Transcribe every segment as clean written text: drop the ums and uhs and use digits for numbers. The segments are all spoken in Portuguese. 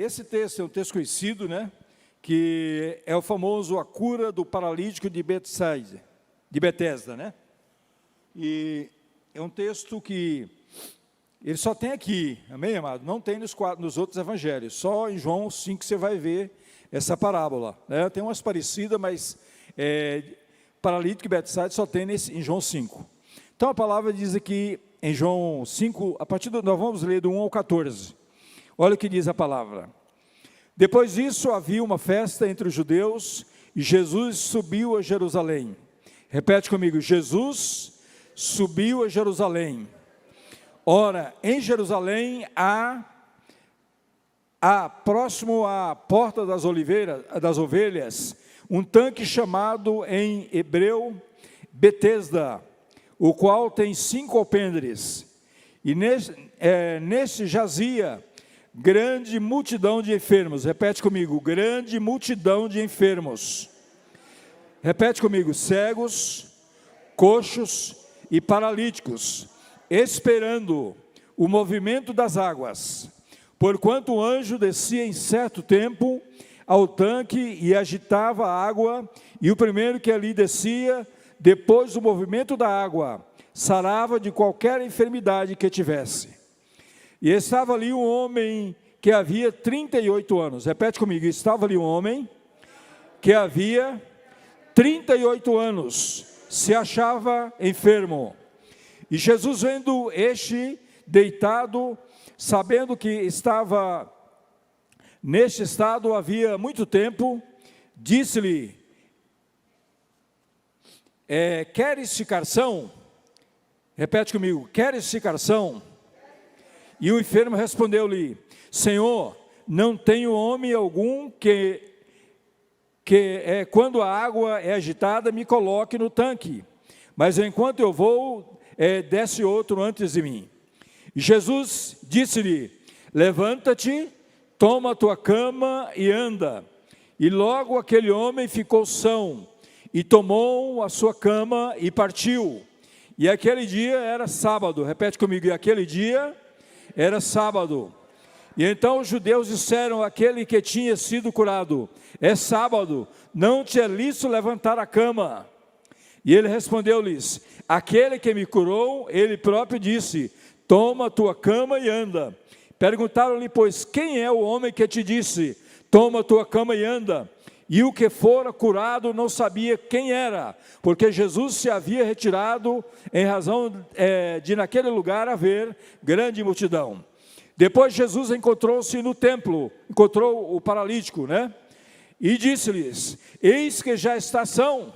Esse texto é um texto conhecido, né? Que é o famoso a cura do paralítico de Betesda, né? E é um texto que ele só tem aqui, amém, amado? Não tem nos outros evangelhos, só em João 5 você vai ver essa parábola, né? Tem umas parecidas, mas paralítico de Betesda só tem em João 5. Então a palavra diz aqui em João 5, nós vamos ler do 1 ao 14. Olha o que diz a palavra. Depois disso havia uma festa entre os judeus e Jesus subiu a Jerusalém. Repete comigo, Jesus subiu a Jerusalém. Ora, em Jerusalém próximo à porta das ovelhas, um tanque chamado em hebreu Betesda, o qual tem 5 alpendres. E neste jazia grande multidão de enfermos. Repete comigo, grande multidão de enfermos. Repete comigo, cegos, coxos e paralíticos, esperando o movimento das águas. Porquanto o anjo descia em certo tempo ao tanque e agitava a água, e o primeiro que ali descia, depois do movimento da água, sarava de qualquer enfermidade que tivesse. E estava ali um homem que havia 38 anos. Repete comigo, estava ali um homem que havia 38 anos, se achava enfermo. E Jesus, vendo este deitado, sabendo que estava neste estado havia muito tempo, disse-lhe, queres ficar são? Repete comigo, queres ficar são? E o enfermo respondeu-lhe, Senhor, não tenho homem algum que quando a água é agitada, me coloque no tanque. Mas enquanto eu vou, desce outro antes de mim. E Jesus disse-lhe, levanta-te, toma a tua cama e anda. E logo aquele homem ficou são, e tomou a sua cama e partiu. E aquele dia era sábado. Repete comigo, e aquele dia era sábado. E então os judeus disseram àquele que tinha sido curado, é sábado, não te é lícito levantar a cama. E ele respondeu-lhes, aquele que me curou, ele próprio disse, toma a tua cama e anda. Perguntaram-lhe, pois, quem é o homem que te disse, toma a tua cama e anda? E o que fora curado não sabia quem era, porque Jesus se havia retirado em razão de naquele lugar haver grande multidão. Depois Jesus encontrou-se no templo, encontrou o paralítico, né? E disse-lhes, eis que já está são,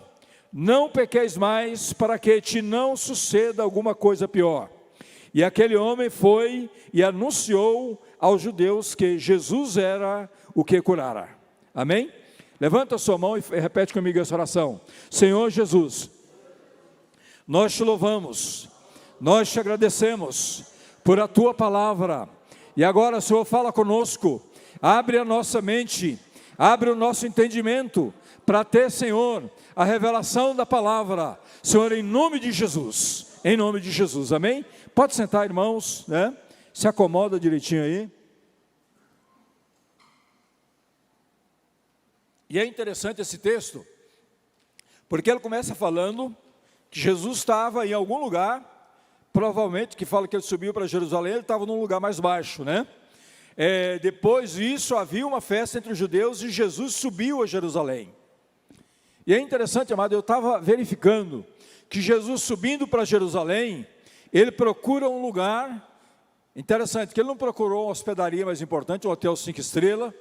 não pequeis mais, para que te não suceda alguma coisa pior. E aquele homem foi e anunciou aos judeus que Jesus era o que curara. Amém? Levanta a sua mão e repete comigo essa oração. Senhor Jesus, nós te louvamos, nós te agradecemos por a tua palavra. E agora, Senhor, fala conosco, abre a nossa mente, abre o nosso entendimento, para ter, Senhor, a revelação da palavra. Senhor, em nome de Jesus, amém? Pode sentar, irmãos, né? Se acomoda direitinho aí. E é interessante esse texto, porque ele começa falando que Jesus estava em algum lugar, provavelmente, que fala que ele subiu para Jerusalém, ele estava num lugar mais baixo, né? Depois disso, havia uma festa entre os judeus e Jesus subiu a Jerusalém. E é interessante, amado, eu estava verificando que Jesus subindo para Jerusalém, ele procura um lugar interessante, que ele não procurou uma hospedaria mais importante, um hotel 5 estrelas,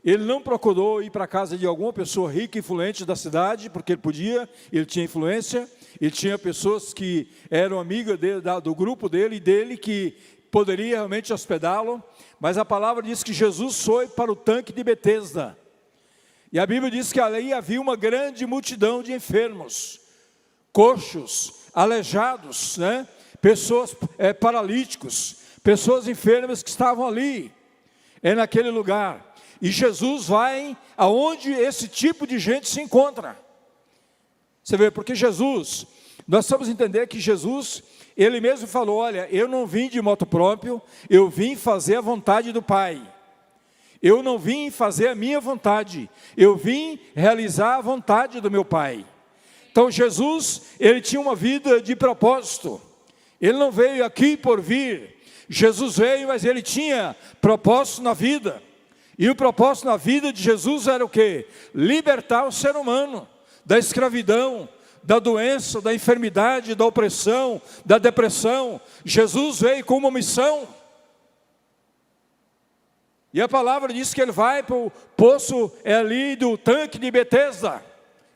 ele não procurou ir para a casa de alguma pessoa rica e influente da cidade, porque ele podia, ele tinha influência, ele tinha pessoas que eram amigas dele, do grupo dele e dele, que poderia realmente hospedá-lo, mas a palavra diz que Jesus foi para o tanque de Betesda, e a Bíblia diz que ali havia uma grande multidão de enfermos, coxos, aleijados, né? Pessoas paralíticos, pessoas enfermas que estavam ali, naquele lugar. E Jesus vai aonde esse tipo de gente se encontra. Você vê, porque Jesus, nós precisamos entender que Jesus, ele mesmo falou, olha, eu não vim de moto próprio, eu vim fazer a vontade do Pai. Eu não vim fazer a minha vontade, eu vim realizar a vontade do meu Pai. Então Jesus, ele tinha uma vida de propósito. Ele não veio aqui por vir. Jesus veio, mas ele tinha propósito na vida. E o propósito na vida de Jesus era o quê? Libertar o ser humano da escravidão, da doença, da enfermidade, da opressão, da depressão. Jesus veio com uma missão. E a palavra diz que ele vai para o poço ali do tanque de Betesda,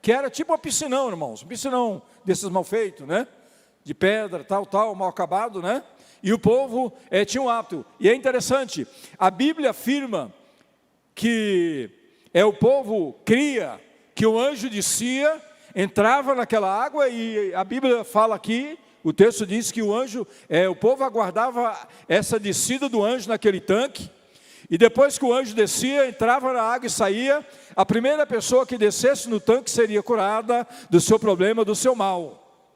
que era tipo uma piscinão, irmãos, um piscinão desses mal feitos, né? De pedra, tal, mal acabado, né? E o povo tinha um hábito. E é interessante, a Bíblia afirma que o povo cria que o anjo descia, entrava naquela água, e a Bíblia fala aqui, o texto diz que o povo aguardava essa descida do anjo naquele tanque, e depois que o anjo descia, entrava na água e saía, a primeira pessoa que descesse no tanque seria curada do seu problema, do seu mal,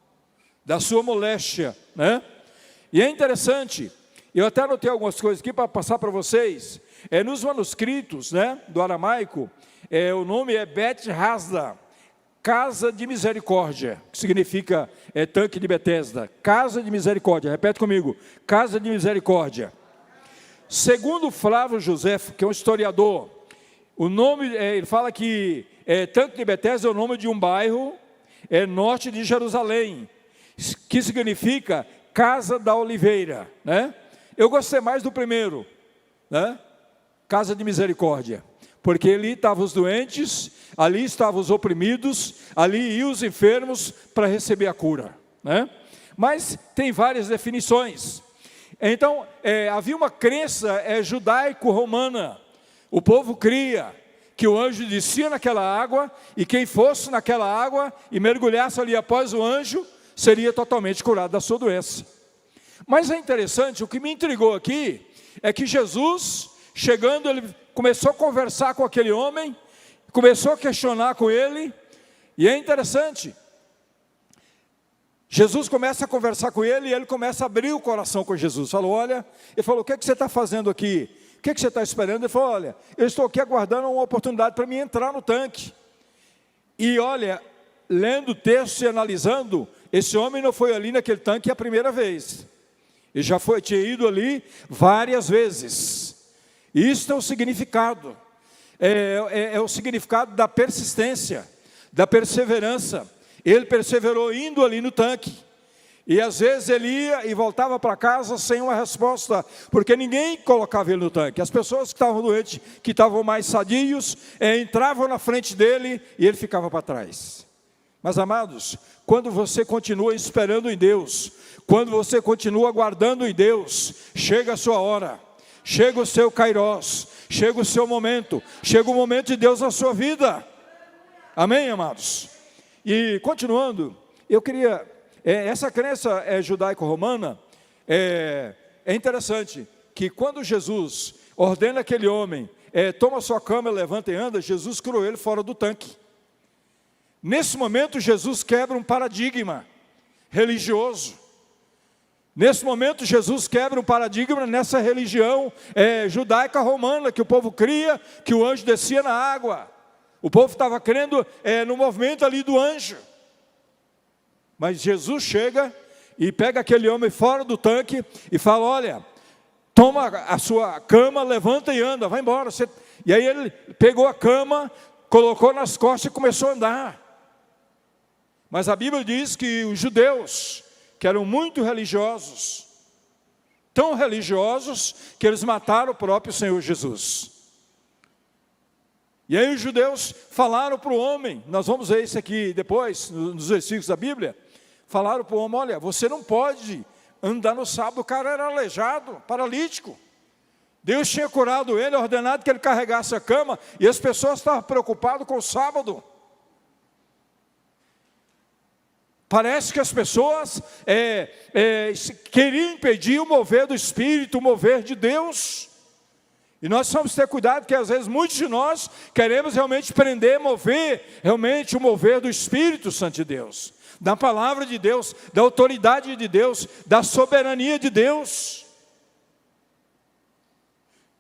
da sua moléstia, né? E é interessante, eu até anotei algumas coisas aqui para passar para vocês. Nos manuscritos, né, do aramaico, o nome é Bet Hasda, casa de misericórdia, que significa tanque de Betesda, casa de misericórdia. Repete comigo, casa de misericórdia. Segundo Flávio Josefo, que é um historiador, o nome, ele fala que tanque de Betesda é o nome de um bairro norte de Jerusalém, que significa casa da oliveira, né? Eu gostei mais do primeiro, né? Casa de misericórdia, porque ali estavam os doentes, ali estavam os oprimidos, ali iam os enfermos para receber a cura, né? Mas tem várias definições. Então, havia uma crença judaico-romana. O povo cria que o anjo descia naquela água, e quem fosse naquela água e mergulhasse ali após o anjo, seria totalmente curado da sua doença. Mas é interessante, o que me intrigou aqui, é que Jesus, chegando, ele começou a conversar com aquele homem, começou a questionar com ele, e é interessante, Jesus começa a conversar com ele, e ele começa a abrir o coração com Jesus. Falou, olha, ele falou, o que você está fazendo aqui? O que você está esperando? Ele falou, olha, eu estou aqui aguardando uma oportunidade para mim entrar no tanque. E olha, lendo o texto e analisando, esse homem não foi ali naquele tanque a primeira vez. Ele já tinha ido ali várias vezes. Isso é o significado. É o significado da persistência, da perseverança. Ele perseverou indo ali no tanque. E às vezes ele ia e voltava para casa sem uma resposta, porque ninguém colocava ele no tanque. As pessoas que estavam doentes, que estavam mais sadios, entravam na frente dele e ele ficava para trás. Mas amados, quando você continua esperando em Deus, quando você continua aguardando em Deus, chega a sua hora, chega o seu kairós, chega o seu momento, chega o momento de Deus na sua vida. Amém, amados? E continuando, eu queria, essa crença judaico-romana, é interessante, que quando Jesus ordena aquele homem, toma sua cama, levanta e anda, Jesus curou ele fora do tanque. Nesse momento Jesus quebra um paradigma religioso. Nesse momento Jesus quebra um paradigma nessa religião judaica romana, que o povo cria, que o anjo descia na água. O povo estava crendo no movimento ali do anjo. Mas Jesus chega e pega aquele homem fora do tanque e fala, olha, toma a sua cama, levanta e anda, vai embora. E aí ele pegou a cama, colocou nas costas e começou a andar. Mas a Bíblia diz que os judeus, que eram muito religiosos, tão religiosos, que eles mataram o próprio Senhor Jesus. E aí os judeus falaram para o homem, nós vamos ver isso aqui depois, nos versículos da Bíblia, falaram para o homem, olha, você não pode andar no sábado. O cara era aleijado, paralítico. Deus tinha curado ele, ordenado que ele carregasse a cama, e as pessoas estavam preocupadas com o sábado. Parece que as pessoas queriam impedir o mover do Espírito, o mover de Deus. E nós precisamos ter cuidado, porque às vezes muitos de nós queremos realmente prender, mover, realmente o mover do Espírito Santo de Deus, da palavra de Deus, da autoridade de Deus, da soberania de Deus.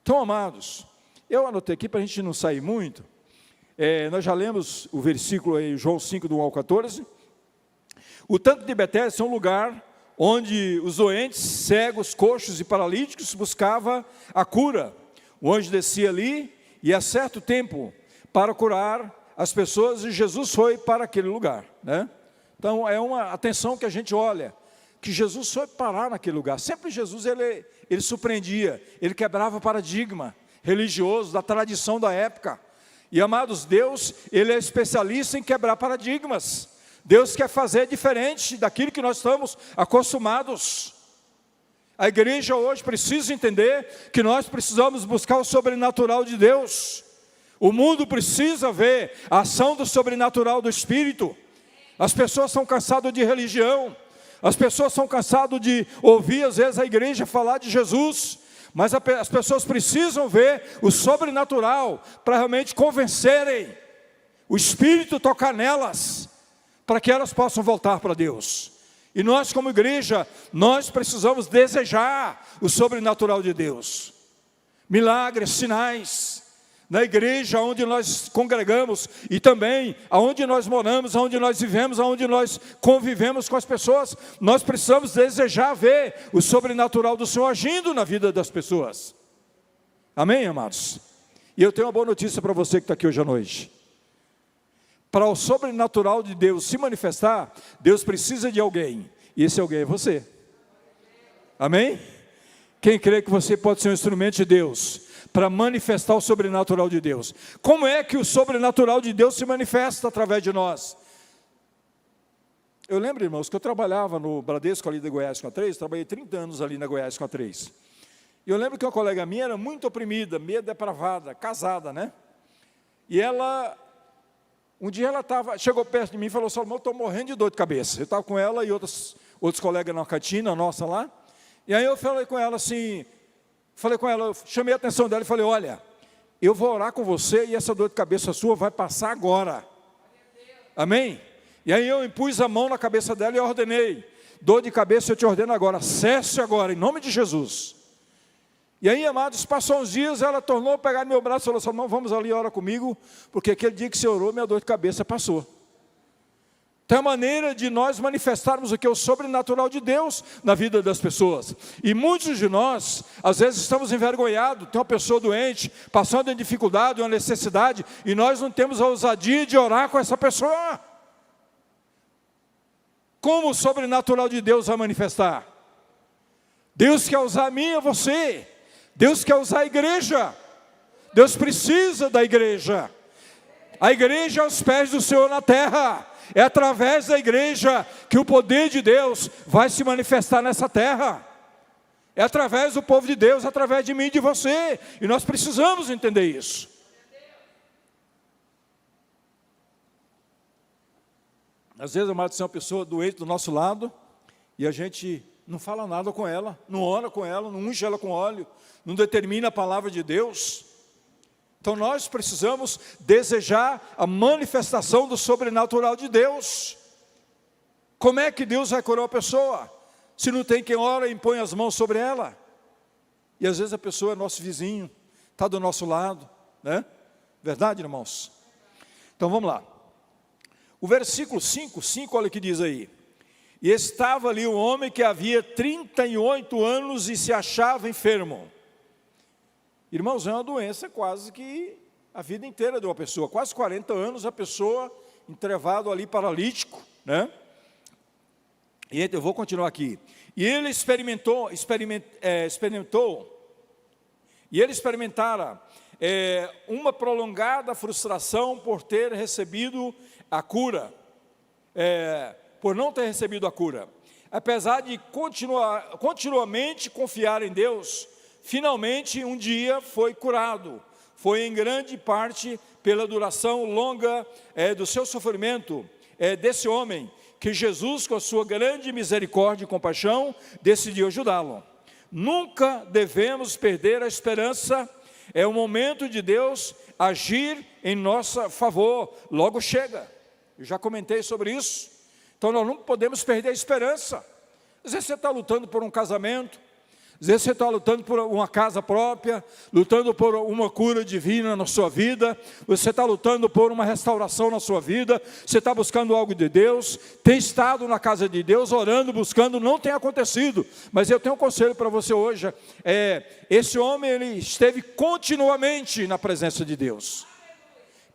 Então, amados, Eu anotei aqui para a gente não sair muito. Nós já lemos o versículo aí, João 5, do 1 ao 14. O tanque de Betesda é um lugar onde os doentes, cegos, coxos e paralíticos buscavam a cura. O anjo descia ali e a certo tempo para curar as pessoas, e Jesus foi para aquele lugar, né? Então é uma atenção que a gente olha, que Jesus foi parar naquele lugar. Sempre Jesus ele surpreendia, ele quebrava paradigma religioso da tradição da época. E amados, Deus, ele é especialista em quebrar paradigmas. Deus quer fazer diferente daquilo que nós estamos acostumados. A igreja hoje precisa entender que nós precisamos buscar o sobrenatural de Deus. O mundo precisa ver a ação do sobrenatural do Espírito. As pessoas estão cansadas de religião. As pessoas estão cansadas de ouvir às vezes a igreja falar de Jesus. Mas as pessoas precisam ver o sobrenatural para realmente convencerem. O Espírito tocar nelas, para que elas possam voltar para Deus. E nós como igreja, nós precisamos desejar o sobrenatural de Deus. Milagres, sinais, na igreja onde nós congregamos e também aonde nós moramos, aonde nós vivemos, aonde nós convivemos com as pessoas, nós precisamos desejar ver o sobrenatural do Senhor agindo na vida das pessoas. Amém, amados? E eu tenho uma boa notícia para você que está aqui hoje à noite. Para o sobrenatural de Deus se manifestar, Deus precisa de alguém, e esse alguém é você. Amém? Quem crê que você pode ser um instrumento de Deus para manifestar o sobrenatural de Deus? Como é que o sobrenatural de Deus se manifesta através de nós? Eu lembro, irmãos, que eu trabalhava no Bradesco ali da Goiás com a 3, trabalhei 30 anos ali na Goiás com a 3. E eu lembro que uma colega minha era muito oprimida, meio depravada, casada, né? E ela, um dia ela chegou perto de mim e falou: Salomão, eu estou morrendo de dor de cabeça. Eu estava com ela e outros colegas na cantina nossa lá. E aí eu falei com ela assim, eu chamei a atenção dela e falei: olha, eu vou orar com você e essa dor de cabeça sua vai passar agora. Amém? E aí eu impus a mão na cabeça dela e ordenei: dor de cabeça eu te ordeno agora, cesse agora, em nome de Jesus. E aí, amados, passou uns dias, ela tornou a pegar no meu braço e falou: Salomão, vamos ali, ora comigo, porque aquele dia que você orou, minha dor de cabeça passou. Tem a maneira de nós manifestarmos o que é o sobrenatural de Deus na vida das pessoas. E muitos de nós, às vezes estamos envergonhados, tem uma pessoa doente, passando em dificuldade, uma necessidade, e nós não temos a ousadia de orar com essa pessoa. Como o sobrenatural de Deus vai manifestar? Deus quer usar a mim e a você. Deus quer usar a igreja. Deus precisa da igreja. A igreja é aos pés do Senhor na terra. É através da igreja que o poder de Deus vai se manifestar nessa terra. É através do povo de Deus, através de mim e de você. E nós precisamos entender isso. Às vezes, amados, tem uma pessoa doente do nosso lado e a gente não fala nada com ela, não ora com ela, não unge ela com óleo, não determina a palavra de Deus. Então nós precisamos desejar a manifestação do sobrenatural de Deus. Como é que Deus vai curar a pessoa? Se não tem quem ora e impõe as mãos sobre ela. E às vezes a pessoa é nosso vizinho, está do nosso lado, né? Verdade, irmãos? Então vamos lá. O versículo 5, olha o que diz aí. E estava ali um homem que havia 38 anos e se achava enfermo. Irmãos, é uma doença quase que a vida inteira de uma pessoa. Quase 40 anos a pessoa entrevado ali paralítico, né? E eu vou continuar aqui. E ele experimentara uma prolongada frustração por ter recebido a cura, por não ter recebido a cura. Apesar de continuamente confiar em Deus, finalmente um dia foi curado. Foi em grande parte pela duração longa do seu sofrimento desse homem, que Jesus, com a sua grande misericórdia e compaixão, decidiu ajudá-lo. Nunca devemos perder a esperança. É o momento de Deus agir em nosso favor. Logo chega. Eu já comentei sobre isso. Então nós não podemos perder a esperança. Às vezes você está lutando por um casamento. Às Às vezes você está lutando por uma casa própria, lutando por uma cura divina na sua vida, você está lutando por uma restauração na sua vida, você está buscando algo de Deus, tem estado na casa de Deus, orando, buscando, não tem acontecido. Mas eu tenho um conselho para você hoje, esse homem ele esteve continuamente na presença de Deus.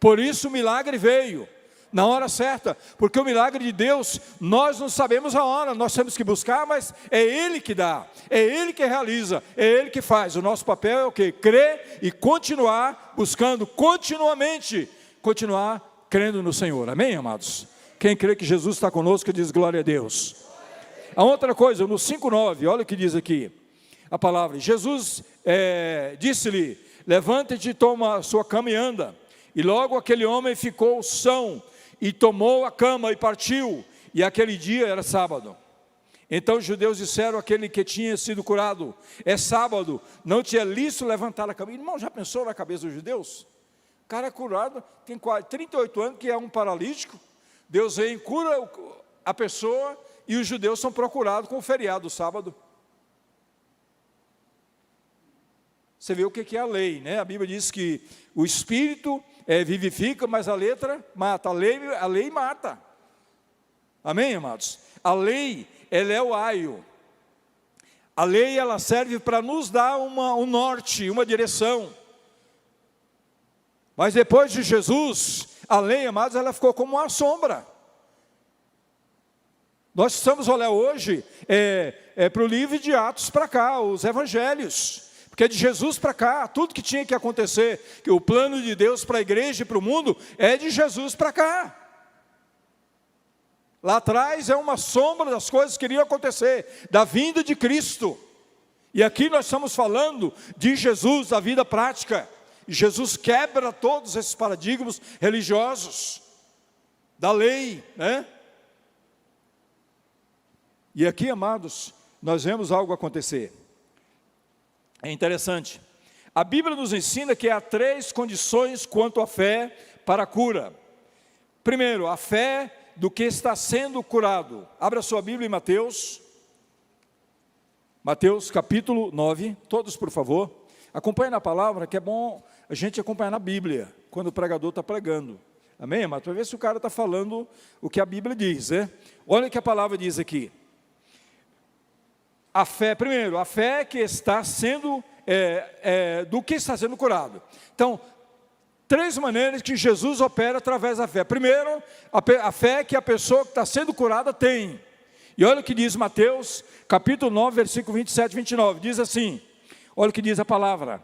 Por isso o milagre veio na hora certa, porque o milagre de Deus, nós não sabemos a hora, nós temos que buscar, mas é Ele que dá, é Ele que realiza, é Ele que faz. O nosso papel é o quê? Crer e continuar buscando, continuamente, continuar crendo no Senhor, amém, amados? Quem crê que Jesus está conosco, diz glória a Deus. A outra coisa, no 5,9, olha o que diz aqui, a palavra, Jesus disse-lhe, levanta-te, toma a sua cama e anda. E logo aquele homem ficou são, e tomou a cama e partiu, e aquele dia era sábado. Então os judeus disseram àquele que tinha sido curado, é sábado, não te é lícito levantar a cama. Irmão, já pensou na cabeça dos judeus? O cara é curado, tem 38 anos, que é um paralítico, Deus vem e cura a pessoa, e os judeus são procurados com o feriado do sábado. Você vê o que é a lei, né? A Bíblia diz que o Espírito vivifica, mas a letra mata. A lei mata. Amém, amados? A lei, ela é o aio. A lei, ela serve para nos dar um norte, uma direção. Mas depois de Jesus, a lei, amados, ela ficou como uma sombra. Nós precisamos olhar hoje para o livro de Atos para cá, os evangelhos. Porque de Jesus para cá, tudo que tinha que acontecer, que o plano de Deus para a igreja e para o mundo, é de Jesus para cá. Lá atrás é uma sombra das coisas que iriam acontecer, da vinda de Cristo. E aqui nós estamos falando de Jesus, da vida prática. E Jesus quebra todos esses paradigmas religiosos, da lei, né? E aqui, amados, nós vemos algo acontecer. É interessante, a Bíblia nos ensina que há 3 condições quanto à fé para a cura. Primeiro, a fé do que está sendo curado. Abra sua Bíblia em Mateus capítulo 9, todos por favor, acompanhe na palavra, que é bom a gente acompanhar na Bíblia, quando o pregador está pregando, amém, amados? Para ver se o cara está falando o que a Bíblia diz, né? Olha o que a palavra diz aqui. A fé, primeiro, a fé que está sendo, do que está sendo curado. Então, 3 maneiras que Jesus opera através da fé. Primeiro, a fé que a pessoa que está sendo curada tem. E olha o que diz Mateus, capítulo 9, versículo 27 e 29. Diz assim, olha o que diz a palavra.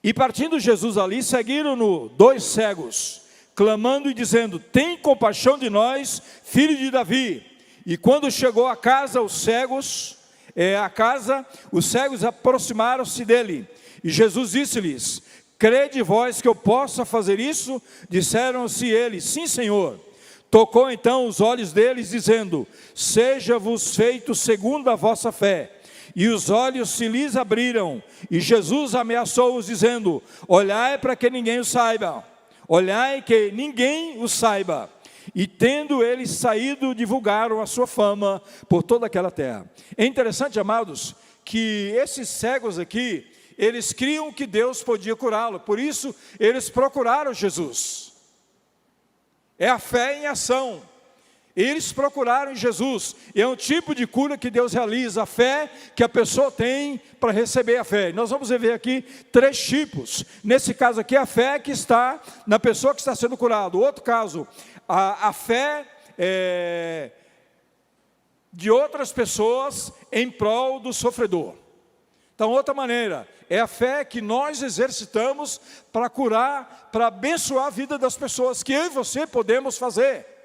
E partindo Jesus ali, seguiram-no 2 cegos, clamando e dizendo, tem compaixão de nós, filho de Davi. E quando chegou à casa, os cegos aproximaram-se dele. E Jesus disse-lhes, crede vós que eu possa fazer isso? Disseram-se eles, sim, Senhor. Tocou então os olhos deles, dizendo, seja-vos feito segundo a vossa fé. E os olhos se lhes abriram. E Jesus ameaçou-os, dizendo, olhai para que ninguém o saiba. Olhai que ninguém o saiba. E tendo eles saído, divulgaram a sua fama por toda aquela terra. É interessante, amados, que esses cegos aqui, eles criam que Deus podia curá-lo. Por isso, eles procuraram Jesus. É a fé em ação. Eles procuraram Jesus. É um tipo de cura que Deus realiza. A fé que a pessoa tem para receber a fé. Nós vamos ver aqui 3 tipos. Nesse caso aqui, a fé que está na pessoa que está sendo curada. O outro caso, a fé de outras pessoas em prol do sofredor. Então, outra maneira, é a fé que nós exercitamos para curar, para abençoar a vida das pessoas, que eu e você podemos fazer.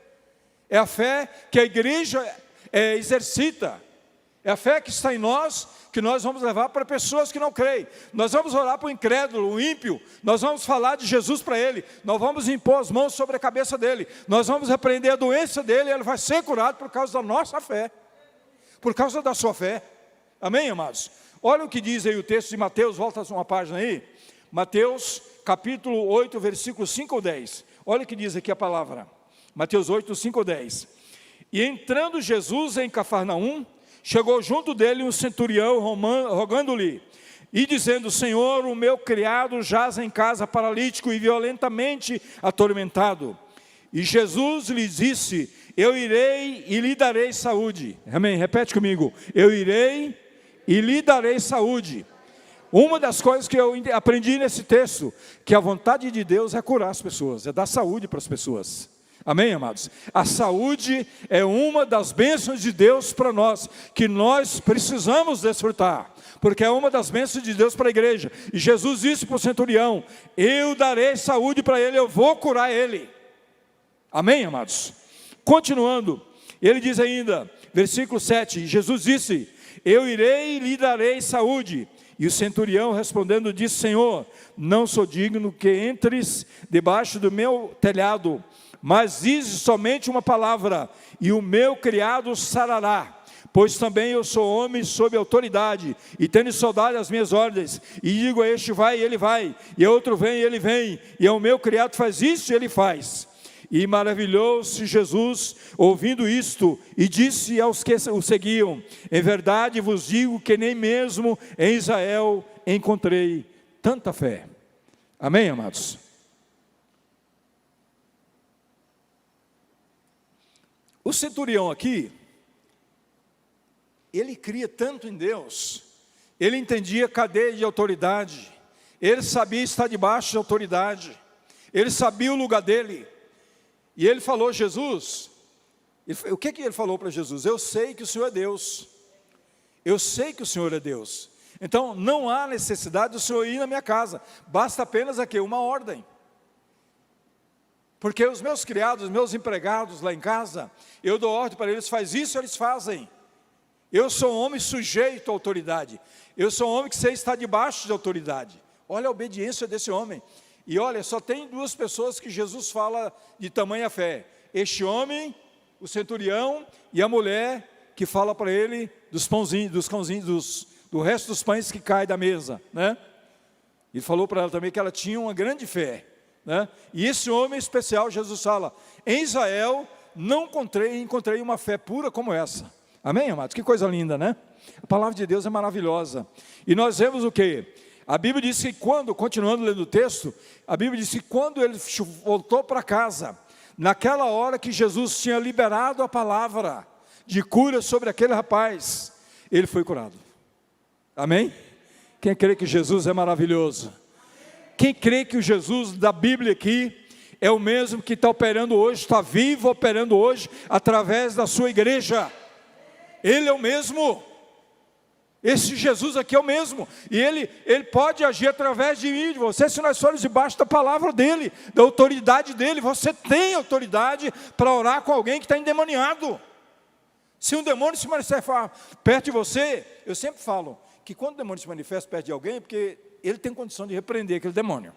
É a fé que a igreja exercita. É a fé que está em nós, que nós vamos levar para pessoas que não creem. Nós vamos orar para o incrédulo, o ímpio. Nós vamos falar de Jesus para ele. Nós vamos impor as mãos sobre a cabeça dele. Nós vamos repreender a doença dele. Ele vai ser curado por causa da nossa fé. Por causa da sua fé. Amém, amados? Olha o que diz aí o texto de Mateus. Volta uma página aí. Mateus capítulo 8, versículos 5 ou 10. Olha o que diz aqui a palavra. Mateus 8, 5 ou 10. E entrando Jesus em Cafarnaum, chegou junto dele um centurião rogando-lhe, e dizendo: Senhor, o meu criado jaz em casa paralítico e violentamente atormentado. E Jesus lhe disse: eu irei e lhe darei saúde. Amém? Repete comigo: eu irei e lhe darei saúde. Uma das coisas que eu aprendi nesse texto, que a vontade de Deus é curar as pessoas, é dar saúde para as pessoas. Amém, amados? A saúde é uma das bênçãos de Deus para nós, que nós precisamos desfrutar, porque é uma das bênçãos de Deus para a igreja. E Jesus disse para o centurião: eu darei saúde para ele, eu vou curar ele. Amém, amados? Continuando, ele diz ainda, versículo 7, Jesus disse: eu irei e lhe darei saúde. E o centurião respondendo disse: Senhor, não sou digno que entres debaixo do meu telhado, mas dize somente uma palavra, e o meu criado sarará. Pois também eu sou homem sob autoridade, e tendo soldado as minhas ordens, e digo a este vai, e ele vai, e a outro vem, e ele vem, e ao meu criado faz isso, e ele faz. E maravilhou-se Jesus ouvindo isto, e disse aos que o seguiam: em verdade vos digo que nem mesmo em Israel encontrei tanta fé. Amém, amados? O centurião aqui, ele cria tanto em Deus, ele entendia cadeia de autoridade, ele sabia estar debaixo de autoridade, ele sabia o lugar dele. E ele falou: Jesus, o que ele falou para Jesus? Eu sei que o Senhor é Deus, eu sei que o Senhor é Deus, então não há necessidade do Senhor ir na minha casa, basta apenas aqui uma ordem. Porque os meus criados, os meus empregados lá em casa, eu dou ordem para eles, faz isso, eles fazem. Eu sou um homem sujeito à autoridade, eu sou um homem que sei estar debaixo de autoridade. Olha a obediência desse homem. E olha, só tem duas pessoas que Jesus fala de tamanha fé: este homem, o centurião, e a mulher que fala para ele dos pãozinhos, dos cãozinhos, do resto dos pães que cai da mesa, né? Ele falou para ela também que ela tinha uma grande fé, né? E esse homem especial, Jesus fala: em Israel não encontrei uma fé pura como essa. Amém, amados? Que coisa linda, né? A palavra de Deus é maravilhosa. E nós vemos o quê? A Bíblia diz que quando, continuando lendo o texto, a Bíblia diz que quando ele voltou para casa, naquela hora que Jesus tinha liberado a palavra de cura sobre aquele rapaz, ele foi curado. Amém? Quem crê que Jesus é maravilhoso? Quem crê que o Jesus da Bíblia aqui é o mesmo que está operando hoje, está vivo operando hoje, através da sua igreja? Ele é o mesmo. Esse Jesus aqui é o mesmo, e ele pode agir através de mim, de você, se nós formos debaixo da palavra dele, da autoridade dele. Você tem autoridade para orar com alguém que está endemoniado. Se um demônio se manifestar perto de você, eu sempre falo que quando o demônio se manifesta perto de alguém, é porque ele tem condição de repreender aquele demônio.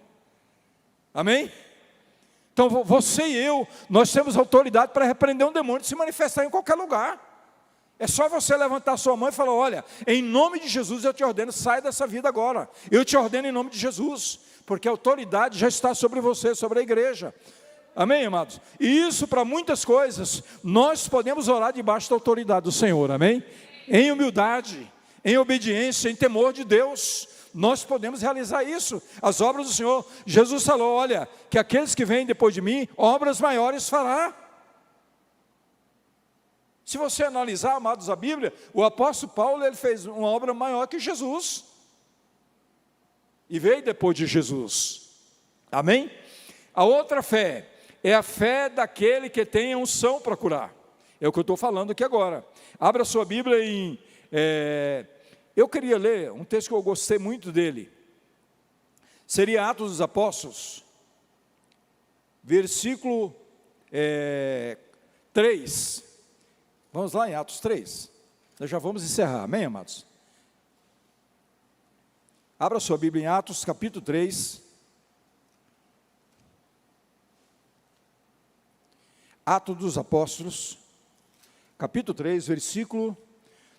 Amém? Então você e eu, nós temos autoridade para repreender um demônio de se manifestar em qualquer lugar. É só você levantar sua mão e falar: olha, em nome de Jesus eu te ordeno, sai dessa vida agora. Eu te ordeno em nome de Jesus, porque a autoridade já está sobre você, sobre a igreja. Amém, amados? E isso para muitas coisas, nós podemos orar debaixo da autoridade do Senhor, amém? Em humildade, em obediência, em temor de Deus, nós podemos realizar isso, as obras do Senhor. Jesus falou: olha, que aqueles que vêm depois de mim, obras maiores fará. Se você analisar, amados, a Bíblia, o apóstolo Paulo, ele fez uma obra maior que Jesus, e veio depois de Jesus. Amém? A outra fé é a fé daquele que tem a unção para curar. É o que eu estou falando aqui agora. Abra sua Bíblia em... eu queria ler um texto que eu gostei muito dele. Seria Atos dos Apóstolos, versículo 3. Vamos lá em Atos 3. Nós já vamos encerrar, amém, amados? Abra sua Bíblia em Atos, capítulo 3. Atos dos Apóstolos, capítulo 3, versículo...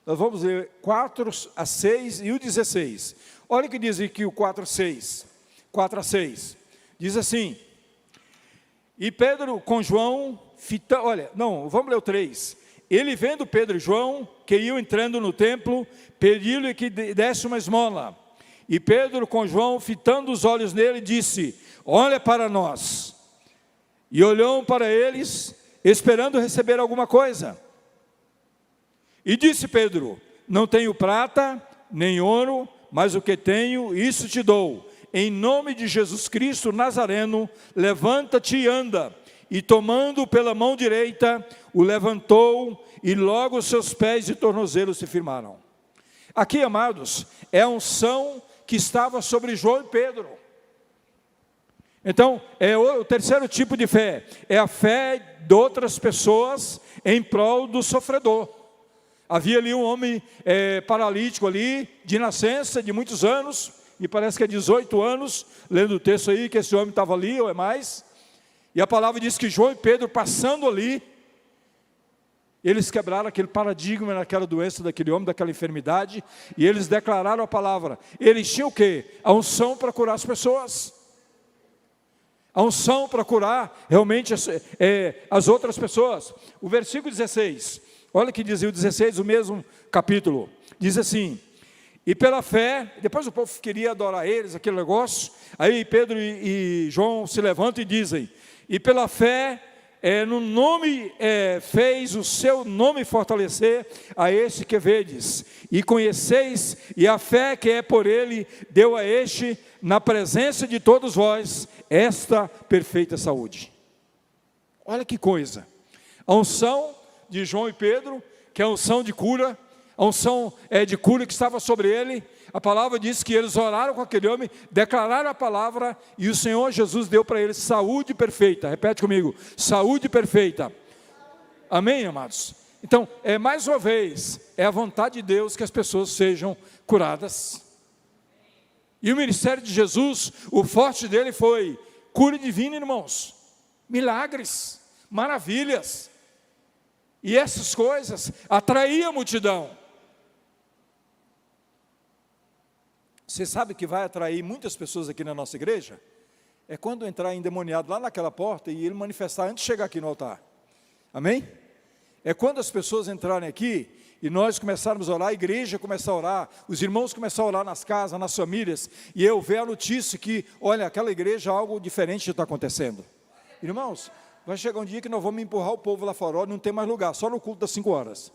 Nós vamos ler 4 a 6 e o 16. Olha o que diz aqui o 4 a 6. Diz assim: e Pedro com João, vamos ler o 3. Ele, vendo Pedro e João, que iam entrando no templo, pediu-lhe que desse uma esmola. E Pedro, com João, fitando os olhos nele, disse: olha para nós. E olhou para eles, esperando receber alguma coisa. E disse Pedro: não tenho prata, nem ouro, mas o que tenho, isso te dou. Em nome de Jesus Cristo Nazareno, levanta-te e anda. E tomando pela mão direita, o levantou, e logo os seus pés e tornozelos se firmaram. Aqui, amados, é a unção que estava sobre João e Pedro. Então, é o terceiro tipo de fé, é a fé de outras pessoas em prol do sofredor. Havia ali um homem paralítico ali, de nascença, de muitos anos, e parece que é 18 anos, lendo o texto aí, que esse homem estava ali, ou é mais, e a palavra diz que João e Pedro, passando ali, eles quebraram aquele paradigma naquela doença daquele homem, daquela enfermidade, e eles declararam a palavra. Eles tinham o quê? A unção para curar as pessoas. A unção para curar realmente as outras pessoas. O versículo 16, olha que dizia o 16, o mesmo capítulo, diz assim: e pela fé, depois o povo queria adorar eles, aquele negócio, aí Pedro e João se levantam e dizem: e pela fé, no nome, fez o seu nome fortalecer a este que vedes, e conheceis, e a fé que é por ele, deu a este, na presença de todos vós, esta perfeita saúde. Olha que coisa, a unção de João e Pedro, que é a unção de cura, a unção de cura que estava sobre ele. A palavra diz que eles oraram com aquele homem, declararam a palavra, e o Senhor Jesus deu para eles saúde perfeita. Repete comigo: saúde perfeita. Amém, amados? Então, mais uma vez, é a vontade de Deus que as pessoas sejam curadas. E o ministério de Jesus, o forte dele foi cura divina, irmãos, milagres, maravilhas, e essas coisas atraíam a multidão. Você sabe que vai atrair muitas pessoas aqui na nossa igreja? É quando entrar endemoniado lá naquela porta e ele manifestar antes de chegar aqui no altar. Amém? É quando as pessoas entrarem aqui e nós começarmos a orar, a igreja começar a orar, os irmãos começarem a orar nas casas, nas famílias, e eu ver a notícia que, olha, aquela igreja, algo diferente está acontecendo. Irmãos, vai chegar um dia que nós vamos empurrar o povo lá fora, não tem mais lugar, só no culto das 5 horas.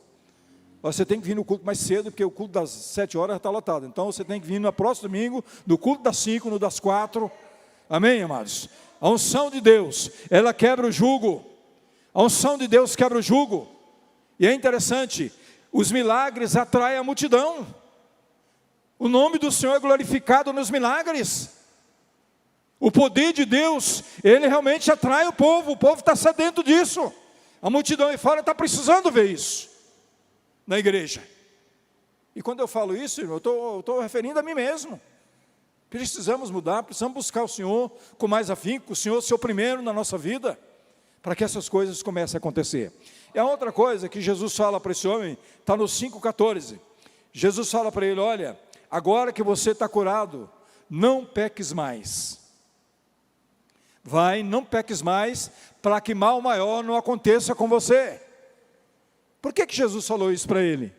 Você tem que vir no culto mais cedo, porque o culto das 7 horas está lotado. Então você tem que vir no próximo domingo, no culto das 5, no das 4. Amém, amados? A unção de Deus, ela quebra o jugo. A unção de Deus quebra o jugo. E é interessante, os milagres atraem a multidão. O nome do Senhor é glorificado nos milagres. O poder de Deus, ele realmente atrai o povo está sedento disso. A multidão aí fora está precisando ver isso na igreja. E quando eu falo isso, irmão, eu estou referindo a mim mesmo. Precisamos mudar, precisamos buscar o Senhor com mais afinco, o Senhor ser o primeiro na nossa vida, para que essas coisas comecem a acontecer. E a outra coisa que Jesus fala para esse homem, está no 5,14. Jesus fala para ele: olha, agora que você está curado, não peques mais. Vai, não peques mais, para que mal maior não aconteça com você. Por que Jesus falou isso para ele?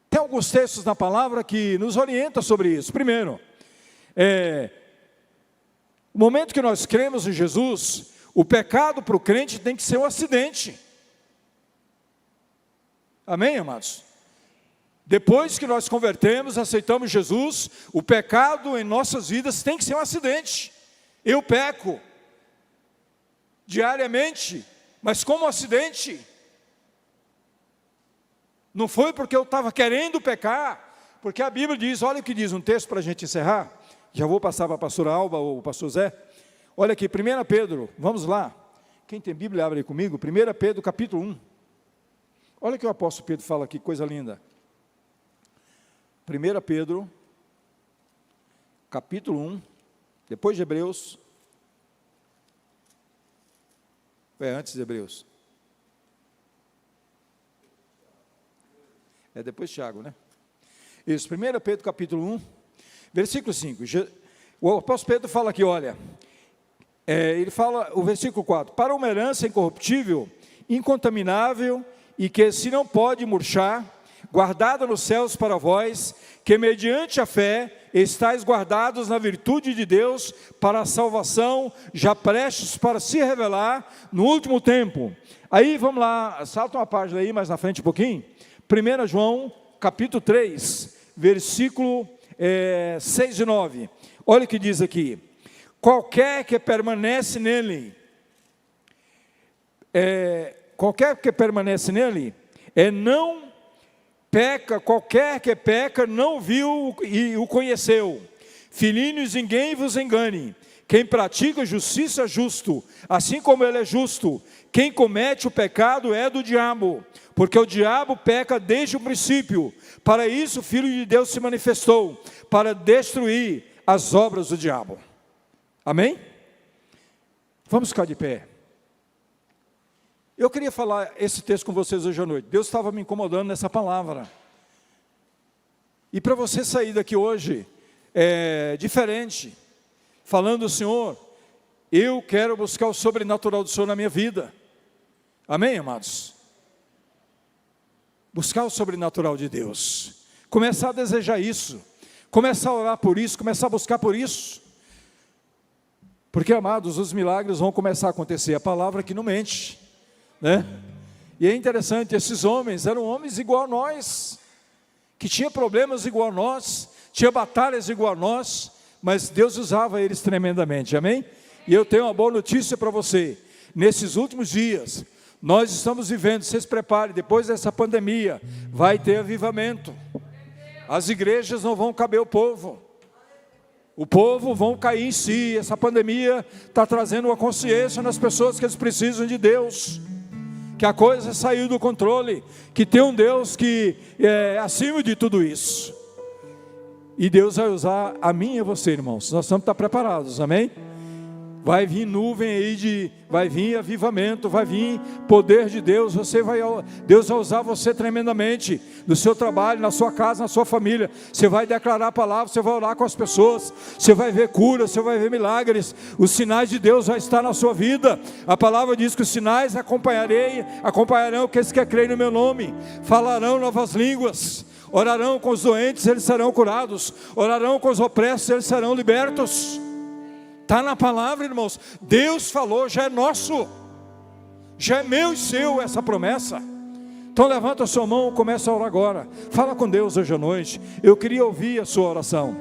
Tem alguns textos na palavra que nos orientam sobre isso. Primeiro, o momento que nós cremos em Jesus, o pecado para o crente tem que ser um acidente. Amém, amados? Depois que nós convertemos, aceitamos Jesus, o pecado em nossas vidas tem que ser um acidente. Eu peco diariamente, mas como um acidente. Não foi porque eu estava querendo pecar, porque a Bíblia diz, olha o que diz um texto para a gente encerrar, já vou passar para a pastora Alba ou o pastor Zé. Olha aqui, 1 Pedro, vamos lá, quem tem Bíblia abre aí comigo, 1 Pedro capítulo 1, olha o que o apóstolo Pedro fala aqui, coisa linda. 1 Pedro capítulo 1, depois de Hebreus, antes de Hebreus, depois de Tiago, né? Isso, 1 Pedro capítulo 1, versículo 5, o apóstolo Pedro fala aqui, olha, ele fala, o versículo 4, para uma herança incorruptível, incontaminável e que se não pode murchar, guardada nos céus para vós, que mediante a fé estáis guardados na virtude de Deus para a salvação, já prestes para se revelar no último tempo. Aí vamos lá, salta uma página aí mais na frente um pouquinho. 1 João capítulo 3, versículo 6 e 9. Olha o que diz aqui: qualquer que permanece nele, não peca, qualquer que peca não viu e o conheceu. Filhinhos, ninguém vos engane. Quem pratica justiça é justo, assim como ele é justo. Quem comete o pecado é do diabo, porque o diabo peca desde o princípio. Para isso o Filho de Deus se manifestou, para destruir as obras do diabo. Amém? Vamos ficar de pé. Eu queria falar esse texto com vocês hoje à noite. Deus estava me incomodando nessa palavra. E para você sair daqui hoje, diferente, falando: Senhor, eu quero buscar o sobrenatural do Senhor na minha vida. Amém, amados? Buscar o sobrenatural de Deus. Começar a desejar isso. Começar a orar por isso, começar a buscar por isso. Porque, amados, os milagres vão começar a acontecer. A palavra que não mente, né? E é interessante, esses homens eram homens igual a nós, que tinham problemas igual a nós, tinha batalhas igual a nós, mas Deus usava eles tremendamente, amém? E eu tenho uma boa notícia para você: nesses últimos dias, nós estamos vivendo, vocês preparem, depois dessa pandemia, vai ter avivamento. As igrejas não vão caber o povo vão cair em si. Essa pandemia está trazendo uma consciência nas pessoas que eles precisam de Deus, que a coisa saiu do controle, que tem um Deus que é acima de tudo isso. E Deus vai usar a mim e a você, irmãos. Nós temos que estar preparados, amém? Vai vir nuvem aí, vai vir avivamento, vai vir poder de Deus. Deus vai usar você tremendamente no seu trabalho, na sua casa, na sua família. Você vai declarar a palavra, você vai orar com as pessoas, você vai ver cura, você vai ver milagres. Os sinais de Deus vão estar na sua vida. A palavra diz que os sinais acompanharão aqueles que creem no meu nome. Falarão novas línguas, orarão com os doentes, eles serão curados, orarão com os opressos, eles serão libertos. Está na palavra, irmãos. Deus falou, já é nosso, já é meu e seu essa promessa. Então levanta a sua mão e começa a orar agora. Fala com Deus hoje à noite. Eu queria ouvir a sua oração.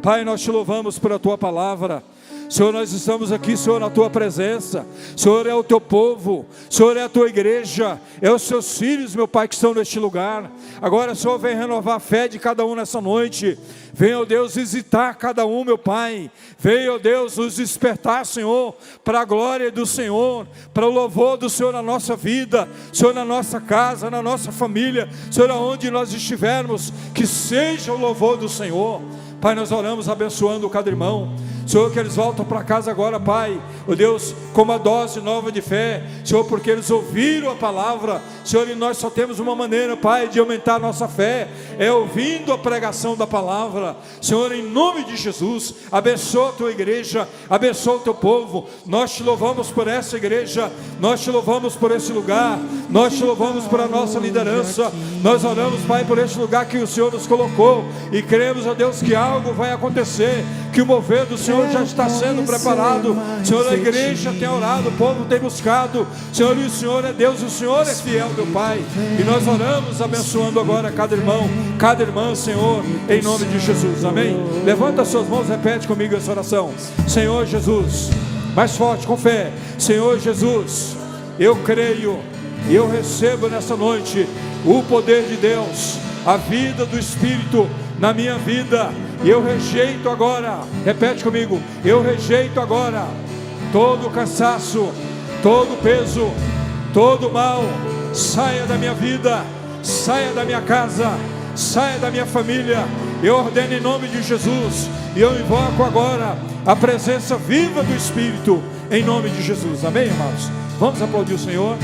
Pai, nós te louvamos pela tua palavra. Senhor, nós estamos aqui, Senhor, na tua presença. Senhor, é o teu povo, Senhor, é a tua igreja, é os seus filhos, meu Pai, que estão neste lugar. Agora, Senhor, vem renovar a fé de cada um nessa noite. Vem, ó Deus, visitar cada um, meu Pai. Vem, ó Deus, nos despertar, Senhor, para a glória do Senhor, para o louvor do Senhor na nossa vida, Senhor, na nossa casa, na nossa família, Senhor, aonde nós estivermos, que seja o louvor do Senhor. Pai, nós oramos abençoando cada irmão. Senhor, que eles voltam para casa agora, Pai, ó Deus, com uma dose nova de fé, Senhor, porque eles ouviram a palavra, Senhor, e nós só temos uma maneira, Pai, de aumentar a nossa fé, é ouvindo a pregação da palavra. Senhor, em nome de Jesus, abençoa a tua igreja, abençoa o teu povo. Nós te louvamos por essa igreja, nós te louvamos por esse lugar, nós te louvamos por a nossa liderança. Nós oramos, Pai, por esse lugar que o Senhor nos colocou, e cremos, ó Deus, que algo vai acontecer, que o mover do Senhor já está sendo preparado. Senhor, a igreja tem orado, o povo tem buscado, Senhor, e o Senhor é Deus, o Senhor é fiel, meu Pai, e nós oramos abençoando agora cada irmão, cada irmã, Senhor, em nome de Jesus, amém? Levanta as suas mãos, repete comigo essa oração. Senhor Jesus, mais forte, com fé. Senhor Jesus, eu creio e eu recebo nessa noite o poder de Deus, a vida do Espírito na minha vida, e eu rejeito agora, repete comigo, eu rejeito agora todo cansaço, todo peso, todo mal, saia da minha vida, saia da minha casa, saia da minha família. Eu ordeno em nome de Jesus, e eu invoco agora a presença viva do Espírito, em nome de Jesus, amém, amados? Vamos aplaudir o Senhor,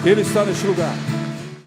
Ele está neste lugar.